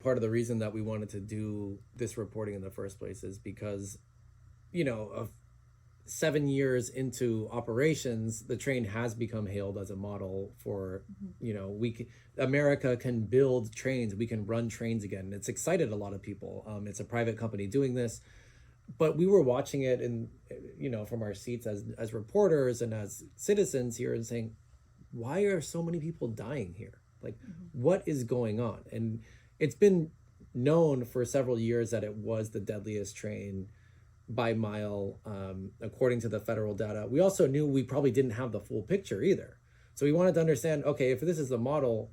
part of the reason that we wanted to do this reporting in the first place is because, of 7 years into operations, the train has become hailed as a model for, America can build trains, we can run trains again. It's excited a lot of people. It's a private company doing this, but we were watching it and, from our seats as reporters and as citizens here and saying, why are so many people dying here? Like, what is going on? And it's been known for several years that it was the deadliest train by mile, according to the federal data. We also knew we probably didn't have the full picture either. So we wanted to understand, okay, if this is the model,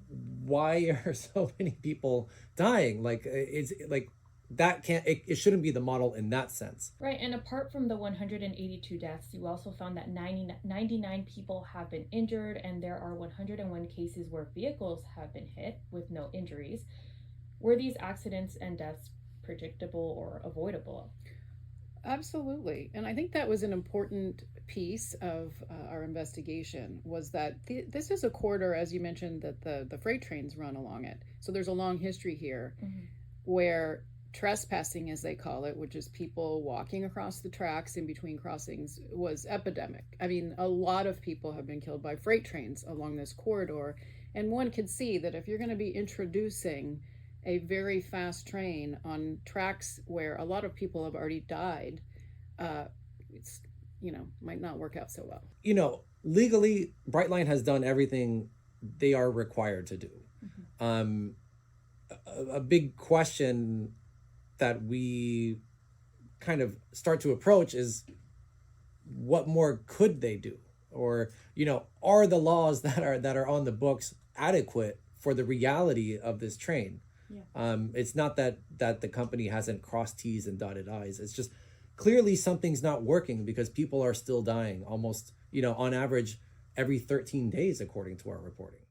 why are so many people dying? Like, it's like, that can't, it shouldn't be the model in that sense. Right, and apart from the 182 deaths, you also found that 99 people have been injured, and there are 101 cases where vehicles have been hit with no injuries. Were these accidents and deaths predictable or avoidable? Absolutely. And I think that was an important piece of our investigation, was that this is a corridor, as you mentioned, that the freight trains run along it. So there's a long history here where trespassing, as they call it, which is people walking across the tracks in between crossings, was epidemic. I mean, a lot of people have been killed by freight trains along this corridor. And one could see that if you're going to be introducing a very fast train on tracks where a lot of people have already died, it's, might not work out so well. Legally, Brightline has done everything they are required to do. A big question that we kind of start to approach is, what more could they do? Or, are the laws that are on the books adequate for the reality of this train? Yeah. It's not that the company hasn't crossed T's and dotted I's. It's just clearly something's not working because people are still dying almost, on average every 13 days, according to our reporting.